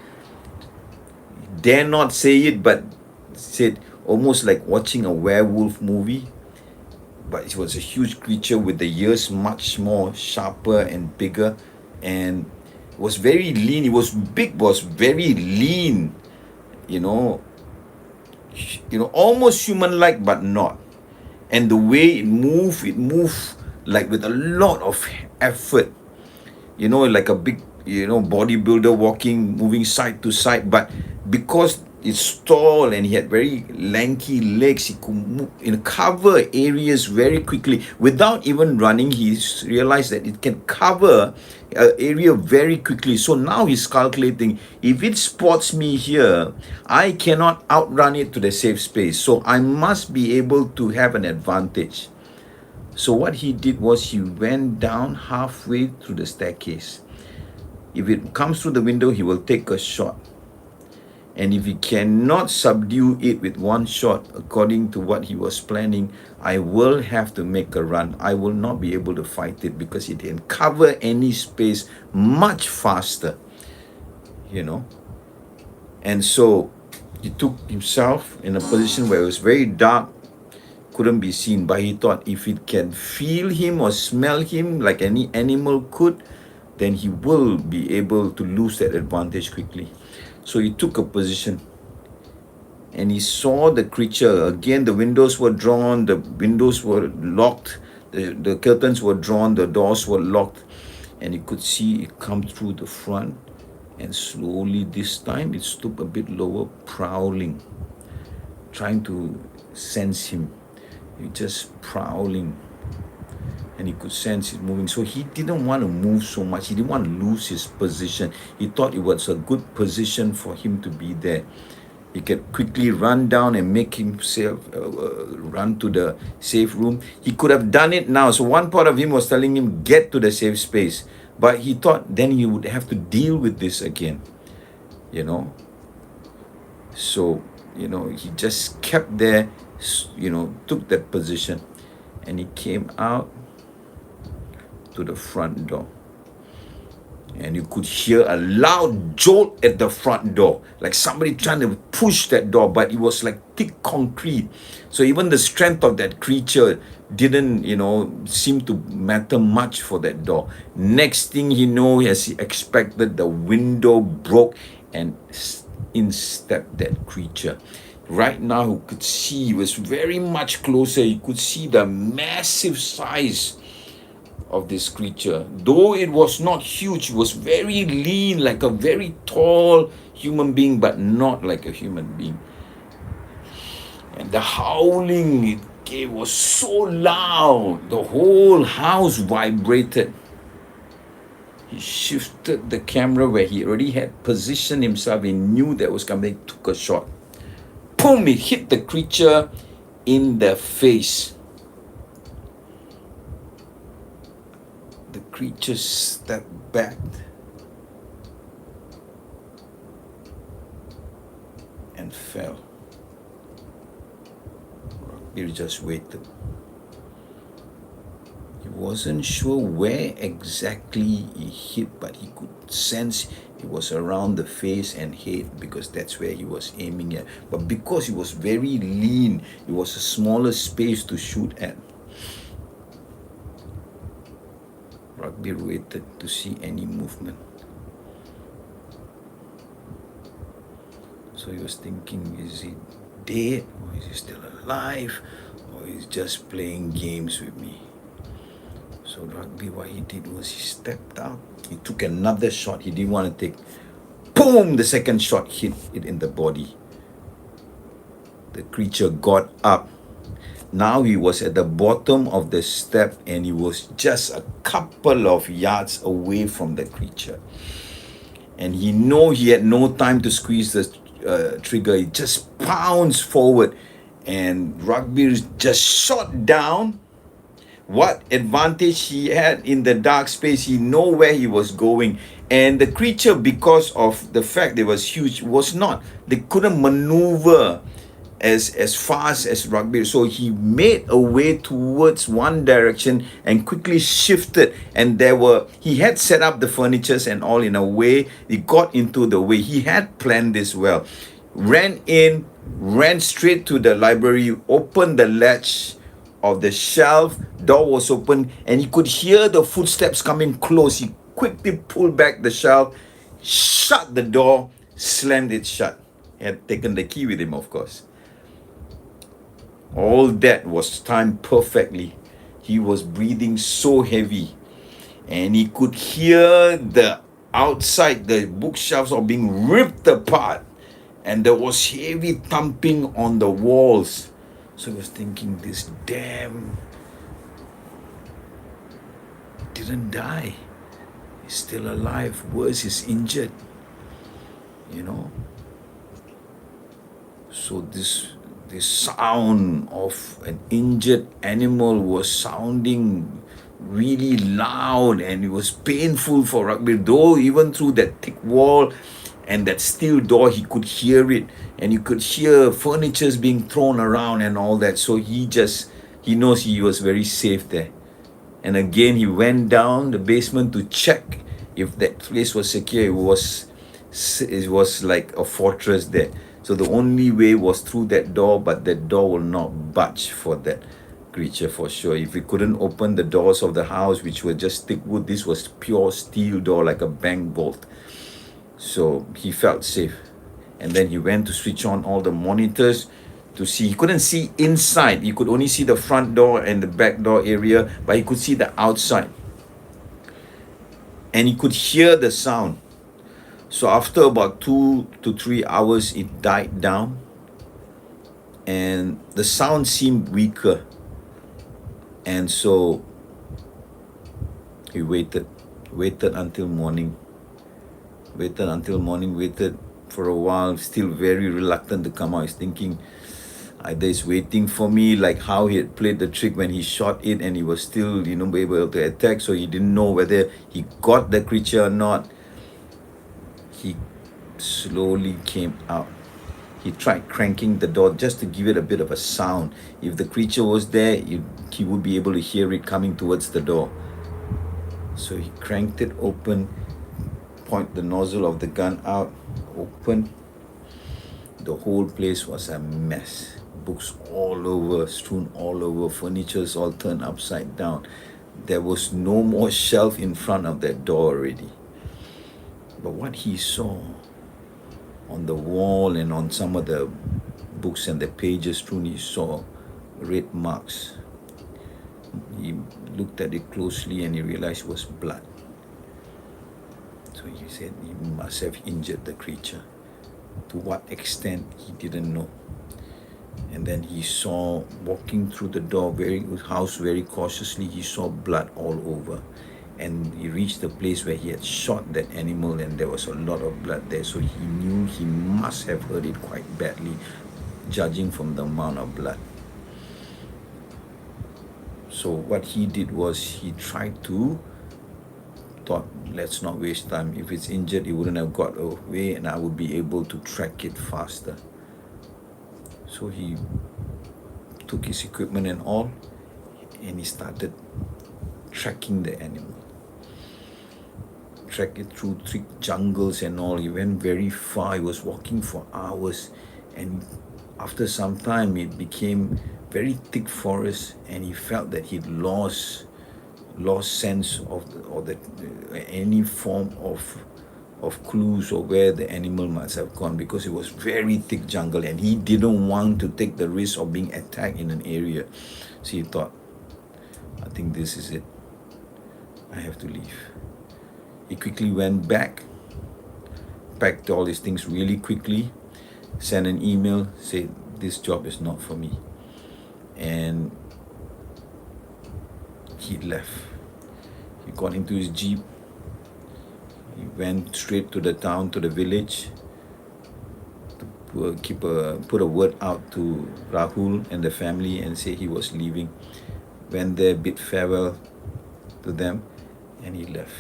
dare not say it, but said almost like watching a werewolf movie. But it was a huge creature with the ears much more sharper and bigger, and was very lean. It was big, was very lean, almost human-like, but not. And the way it moved like with a lot of effort, like a big, bodybuilder walking, moving side to side. But because it's tall and he had very lanky legs, he could move, cover areas very quickly without even running. Realized that it can cover an area very quickly. So now he's calculating, if it spots me here, I cannot outrun it to the safe space. So I must be able to have an advantage. So what he did was he went down halfway through the staircase. If it comes through the window, he will take a shot. And if he cannot subdue it with one shot, according to what he was planning, I will have to make a run. I will not be able to fight it because it can cover any space much faster, And so he took himself in a position where it was very dark, couldn't be seen, but he thought if it can feel him or smell him like any animal could, then he will be able to lose that advantage quickly. So he took a position and he saw the creature. Again, the windows were drawn, the windows were locked, the curtains were drawn, the doors were locked, and he could see it come through the front. And slowly this time it stooped a bit lower, prowling, trying to sense him. He just prowling. And he could sense it moving. So he didn't want to move so much. He didn't want to lose his position. He thought it was a good position for him to be there. He could quickly run down and make himself run to the safe room. He could have done it now. So one part of him was telling him, get to the safe space. But he thought then he would have to deal with this again, So, he just kept there, took that position. And he came out to the front door. And you could hear a loud jolt at the front door, like somebody trying to push that door, but it was like thick concrete. So even the strength of that creature didn't, seem to matter much for that door. Next thing he know, as he expected, the window broke and in stepped that creature. Right now, you could see, it was very much closer. You could see the massive size of this creature. Though it was not huge, it was very lean, like a very tall human being, but not like a human being. And the howling it gave was so loud, the whole house vibrated. He shifted the camera where he already had positioned himself. He knew that was coming, took a shot. Boom! It hit the creature in the face. The creature stepped back and fell. He just waited. He wasn't sure where exactly he hit, but he could sense it was around the face and head because that's where he was aiming at. But because he was very lean, it was a smaller space to shoot at. Rugby waited to see any movement. So he was thinking, is he dead? Or is he still alive? Or is he just playing games with me? So Rugby, what he did was he stepped out. He took another shot he didn't want to take. Boom! The second shot hit it in the body. The creature got up. Now he was at the bottom of the step and he was just a couple of yards away from the creature. And he had no time to squeeze the trigger. He just pounced forward and Rugby just shot down. What advantage he had in the dark space, he knew where he was going. And the creature, because of the fact it was huge, they couldn't maneuver as fast as Rugby. So he made a way towards one direction and quickly shifted. And he had set up the furnitures and all in a way. He got into the way. He had planned this well. Ran straight to the library, opened the latch of the shelf, door was open, and he could hear the footsteps coming close. He quickly pulled back the shelf, shut the door, slammed it shut. He had taken the key with him, of course. All that was timed perfectly. he was breathing so heavy, and he could hear the outside the bookshelves are being ripped apart, and there was heavy thumping on the walls. So he was thinking, this damn didn't die. He's still alive. Worse, he's injured. You know. So this sound of an injured animal was sounding really loud, and it was painful for Rugby, though even through that thick wall and that steel door he could hear it, and you could hear furnitures being thrown around and all that. So he knows he was very safe there. And again he went down the basement to check if that place was secure. It was like a fortress there. So the only way was through that door, but that door will not budge for that creature for sure. If we couldn't open the doors of the house, which were just thick wood, this was pure steel door, like a bank vault. So he felt safe. And then he went to switch on all the monitors to see. He couldn't see inside. He could only see the front door and the back door area, but he could see the outside. And he could hear the sound. So after about 2 to 3 hours, it died down, and the sound seemed weaker. And so he waited until morning. Waited for a while, still very reluctant to come out. He's thinking, either he's waiting for me, like how he had played the trick when he shot it and he was still, able to attack. So he didn't know whether he got the creature or not. He slowly came out. He tried cranking the door just to give it a bit of a sound. If the creature was there, he would be able to hear it coming towards the door. So he cranked it open, point the nozzle of the gun out, open. The whole place was a mess. Books all over, strewn all over, furniture's all turned upside down. There was no more shelf in front of that door already. But what he saw on the wall and on some of the books and the pages strewn, he saw red marks. He looked at it closely and he realized it was blood. So he said he must have injured the creature. To what extent, he didn't know. And then he saw, walking through the house very cautiously, he saw blood all over. And he reached the place where he had shot that animal, and there was a lot of blood there. So he knew he must have hurt it quite badly, judging from the amount of blood. So what he did was he thought, let's not waste time. If it's injured, it wouldn't have got away, and I would be able to track it faster. So he took his equipment and all, and he started tracking the animal. Track it through thick jungles and all. He went very far. He was walking for hours, and after some time it became very thick forest, and he felt that he'd lost sense of any form of clues or where the animal must have gone, because it was very thick jungle and he didn't want to take the risk of being attacked in an area. So he thought, I think this is it. I have to leave. He quickly went back, packed all his things really quickly, sent an email, said, this job is not for me. And he left. He got into his jeep. He went straight to the town, to the village, to put a word out to Rahul and the family and say he was leaving. Went there, bid farewell to them, and he left.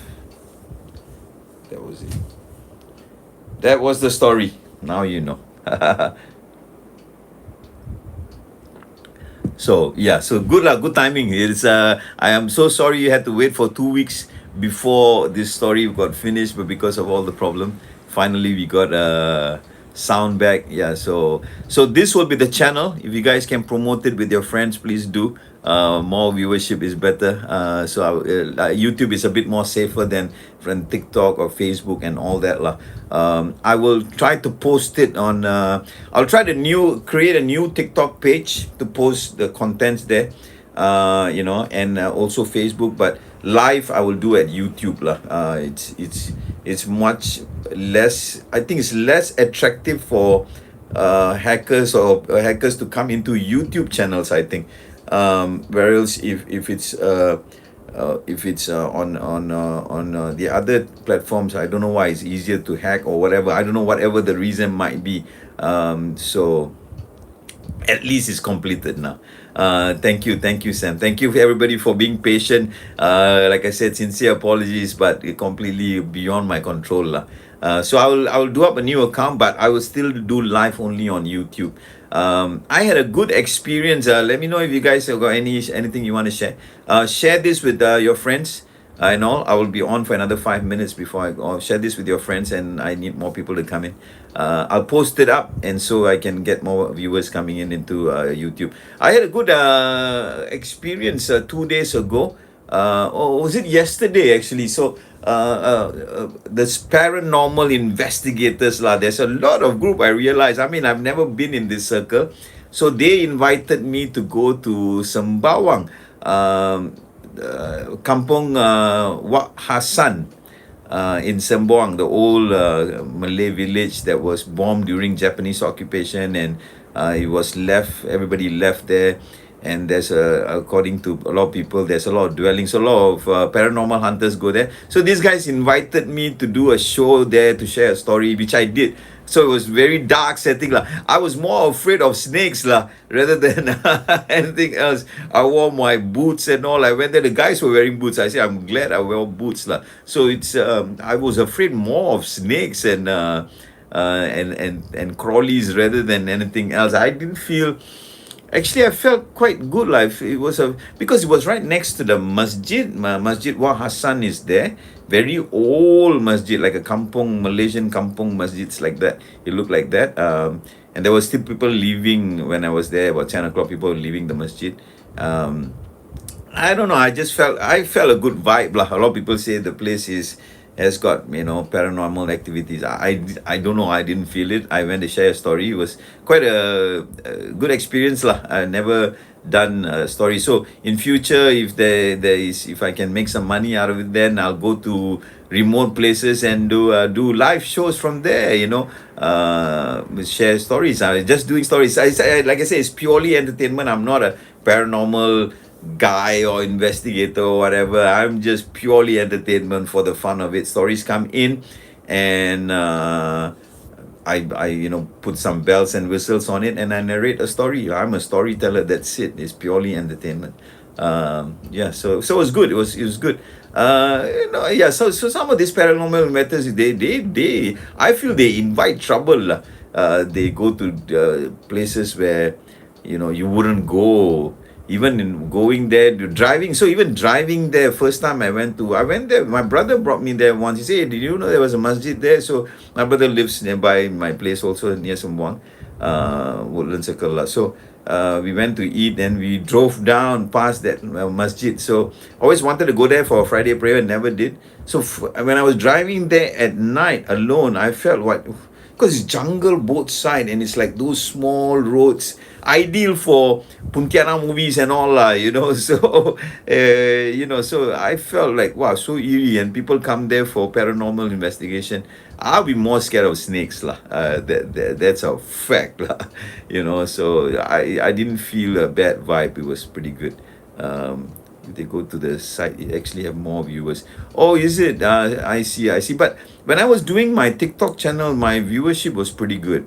That was it. That was the story. Now you know. So good timing. It's I am so sorry you had to wait for 2 weeks before this story got finished, but because of all the problem, finally we got sound back. Yeah, so this will be the channel. If you guys can promote it with your friends, please do. More viewership is better. YouTube is a bit more safer than from TikTok or Facebook and all that lah. I will try to post it on. I'll try to create a new TikTok page to post the contents there. and also Facebook. But live I will do at YouTube lah. It's much less. I think it's less attractive for hackers or hackers to come into YouTube channels, I think. Whereas if it's on the other platforms, I don't know why it's easier to hack or whatever. I don't know, whatever the reason might be. So at least it's completed now. Thank you, Sam. Thank you everybody for being patient. Like I said, sincere apologies, but it completely beyond my control lah. So I will do up a new account, but I will still do live only on YouTube. I had a good experience. Let me know if you guys have got anything you want to share. Share this with your friends. I know I will be on for another 5 minutes before I go. Share this with your friends, and I need more people to come in. I'll post it up, and so I can get more viewers coming in into YouTube. I had a good experience 2 days ago. Or was it yesterday actually? So this paranormal investigators lah. There's a lot of group, I realize. I mean, I've never been in this circle, so they invited me to go to Sembawang, Kampung Wak Hassan, in Sembawang, the old Malay village that was bombed during Japanese occupation, and it was left. Everybody left there. And there's according to a lot of people, there's a lot of dwellings, a lot of paranormal hunters go there. So these guys invited me to do a show there, to share a story, which I did. So it was very dark setting lah. I was more afraid of snakes lah rather than anything else. I wore my boots and all. I went there. The guys were wearing boots. I said, I'm glad I wear boots lah. So it's I was afraid more of snakes and crawlies rather than anything else. I didn't feel. Actually, I felt quite good. Like it was because it was right next to the masjid. Masjid Wah Hassan is there. Very old masjid, like a kampung, Malaysian kampung masjids like that. It looked like that. And there were still people leaving when I was there. About 10 o'clock, people were leaving the masjid. I don't know. I felt a good vibe lah. A lot of people say the place has got paranormal activities. I don't know. I didn't feel it. I went to share a story. It was quite a good experience lah. I never done a story. So in future, if if I can make some money out of it, then I'll go to remote places and do live shows from there. Share stories. I just doing stories. Like I say, it's purely entertainment. I'm not a paranormal guy or investigator or whatever. I'm just purely entertainment for the fun of it. Stories come in, and I put some bells and whistles on it, and I narrate a story. I'm a storyteller. That's it. It's purely entertainment. So it was good. It was good. So some of these paranormal matters, they I feel they invite trouble. They go to places where you wouldn't go. Even in going there, driving. So even driving there, first time I went there. My brother brought me there once. He said, "Hey, did you know there was a masjid there?" So my brother lives nearby my place, also near Sembawang, Woodland Circle. So we went to eat, and we drove down past that masjid. So always wanted to go there for a Friday prayer, never did. So when I was driving there at night alone, I felt because it's jungle both sides, and it's like those small roads, ideal for Pontianak movies and all lah, So so I felt like, wow, so eerie, and people come there for paranormal investigation. I'll be more scared of snakes lah. That's a fact lah. So I didn't feel a bad vibe. It was pretty good. If they go to the site, it actually have more viewers. Oh, is it? I see. But when I was doing my TikTok channel, my viewership was pretty good.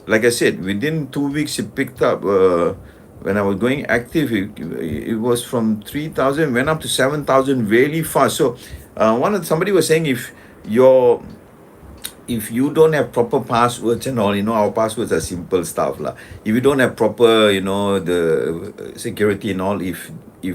Like I said, within 2 weeks, it picked up. When I was going active, it was from 3,000, went up to 7,000 really fast. So somebody was saying, if you don't have proper passwords and all, our passwords are simple stuff lah. If you don't have proper, the security and all, if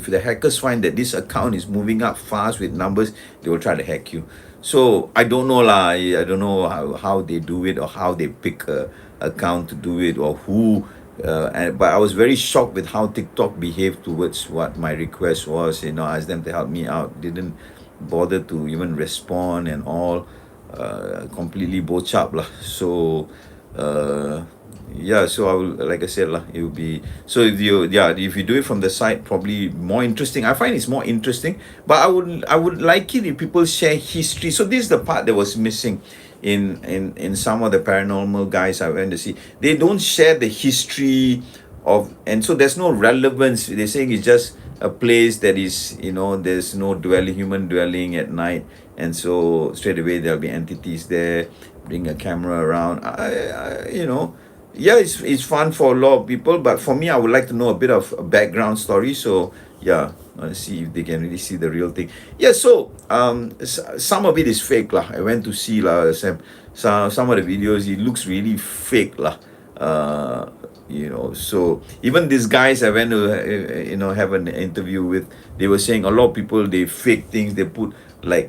the hackers find that this account is moving up fast with numbers, they will try to hack you. So I don't know lah. I don't know how they do it, or how they pick a account to do it, or who. But I was very shocked with how TikTok behaved towards what my request was. Asked them to help me out. Didn't bother to even respond and all. Completely bochap lah. So Yeah, so I will, like I said lah, it will be, so if you, yeah, if you do it from the side, probably more interesting. I find it's more interesting, but I would like it if people share history. So this is the part that was missing in some of the paranormal guys I went to see. They don't share the history of, and so there's no relevance. They're saying it's just a place that is, there's no dwelling, human dwelling at night, and so straight away there'll be entities there. Bring a camera around. Yeah, it's fun for a lot of people, but for me, I would like to know a bit of a background story. So yeah, let's see if they can really see the real thing. Yeah, so some of it is fake lah. I went to see lah, some of the videos. It looks really fake lah. So even these guys I went to have an interview with, they were saying a lot of people, they fake things. They put like,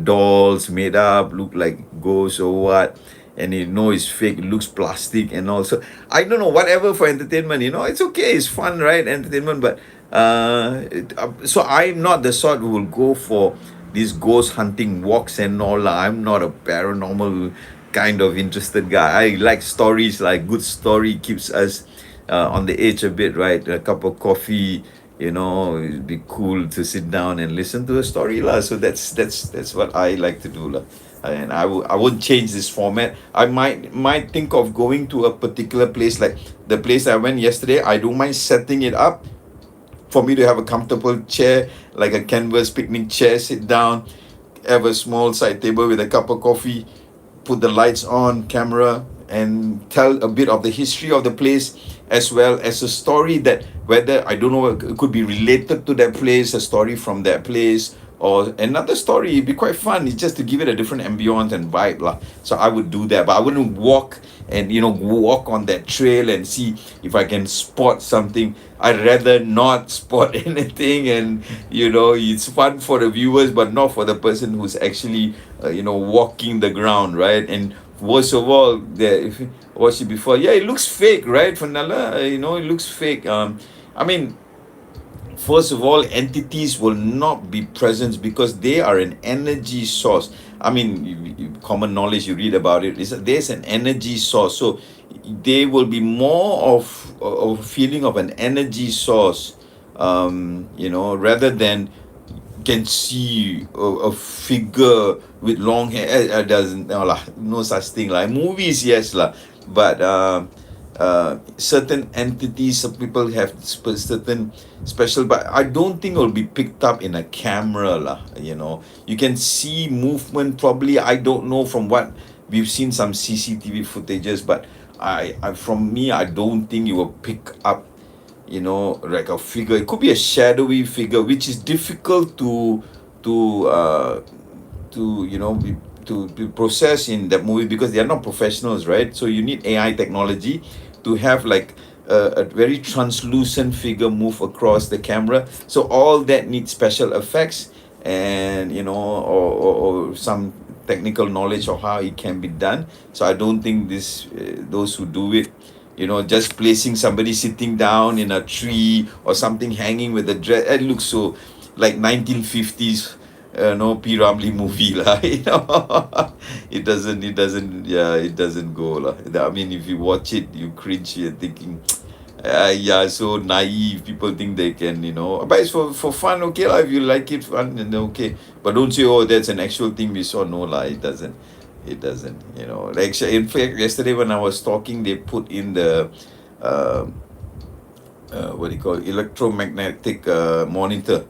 dolls made up, look like ghosts or what, and it's fake, it looks plastic and all. So I don't know, whatever for entertainment, it's okay, it's fun, right? Entertainment, but so I'm not the sort who will go for these ghost hunting walks and all. I'm not a paranormal kind of interested guy. I like stories, like good story keeps us on the edge a bit, right? A cup of coffee, it'd be cool to sit down and listen to a story lah. So that's what I like to do lah. And I won't change this format. I might think of going to a particular place, like the place I went yesterday. I don't mind setting it up for me to have a comfortable chair, like a canvas picnic chair, sit down, have a small side table with a cup of coffee, put the lights on, camera, and tell a bit of the history of the place, as well as a story that, whether, I don't know, it could be related to that place, a story from that place, or another story. It'd be quite fun. It's just to give it a different ambience and vibe lah. So I would do that, but I wouldn't walk and walk on that trail and see if I can spot something. I'd rather not spot anything, and it's fun for the viewers, but not for the person who's actually walking the ground, right? And worst of all, if you watch it before, yeah, it looks fake, right, Fanala? It looks fake. I mean, first of all, entities will not be present because they are an energy source. I mean, common knowledge, you read about it, is that there's an energy source. So they will be more of a feeling of an energy source, rather than can see a figure with long hair. Doesn't, no, lah, no such thing like movies, yes lah, but certain entities, some people have certain special, but I don't think it will be picked up in a camera lah. You can see movement probably. I don't know, from what we've seen some CCTV footages, but from me, I don't think you will pick up like a figure. It could be a shadowy figure, which is difficult to process in that movie, because they are not professionals, right? So you need AI technology to have like a very translucent figure move across the camera. So all that needs special effects, and or some technical knowledge of how it can be done. So I don't think those who do it, just placing somebody sitting down in a tree or something, hanging with a dress, it looks so like 1950s P. Ramlee movie lah. It doesn't go lah. I mean, if you watch it, you cringe, you're thinking, yeah, so naive. People think they can, but it's for fun, okay lah. If you like it, fun, then okay. But don't say, oh, that's an actual thing we saw. No lah, it doesn't. Like, in fact, yesterday when I was talking, they put in the what do you call it, electromagnetic monitor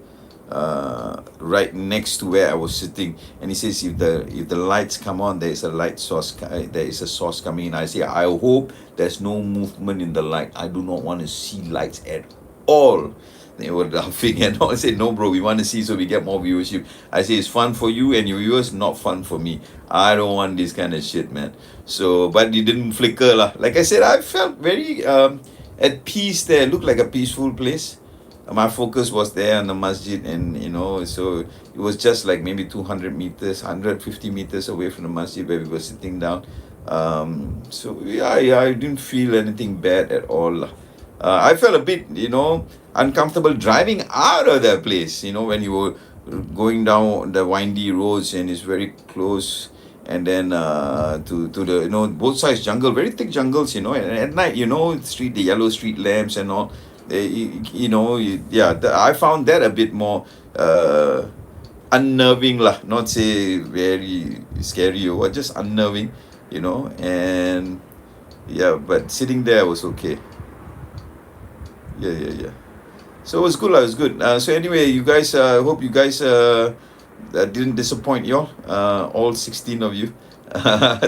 right next to where I was sitting, and he says, if the lights come on, there is a light source, there is a source coming in. I say, I hope there's no movement in the light. I do not want to see lights at all. They were laughing and all. I said, no bro, we want to see so we get more viewership. I say, it's fun for you and your viewers, not fun for me. I don't want this kind of shit, man. So, but it didn't flicker lah. Like I said, I felt very at peace there. It looked like a peaceful place. My focus was there on the masjid, and so it was just like maybe 200 meters, 150 meters away from the masjid where we were sitting down. So yeah, I didn't feel anything bad at all lah. I felt a bit uncomfortable driving out of that place, when you were going down the windy roads and it's very close, and then to the, both sides jungle, very thick jungles, and at night, the yellow street lamps and all. I found that a bit more unnerving lah, not say very scary or what, just unnerving, and yeah, but sitting there was okay. Yeah. So it was good lah, it was good. So anyway, you guys, hope you guys didn't disappoint you all 16 of you.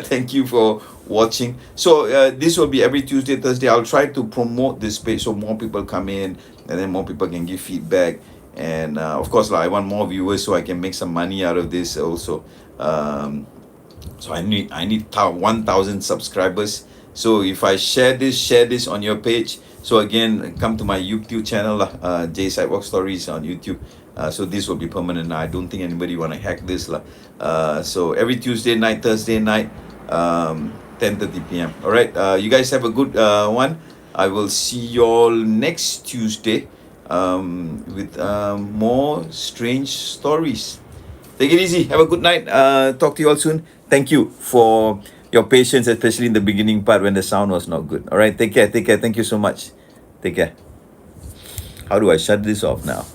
Thank you for watching. So this will be every Tuesday, Thursday. I'll try to promote this page so more people come in, and then more people can give feedback. And of course, I want more viewers so I can make some money out of this also. So I need 1,000 subscribers. So if I share this on your page. So again, come to my YouTube channel, J Sidewalk Stories on YouTube. So this will be permanent. I don't think anybody want to hack this lah. So every Tuesday night, Thursday night, 10:30 p.m. All right. You guys have a good one. I will see you all next Tuesday with more strange stories. Take it easy. Have a good night. Talk to you all soon. Thank you for your patience, especially in the beginning part when the sound was not good. All right. Take care. Thank you so much. Take care. How do I shut this off now?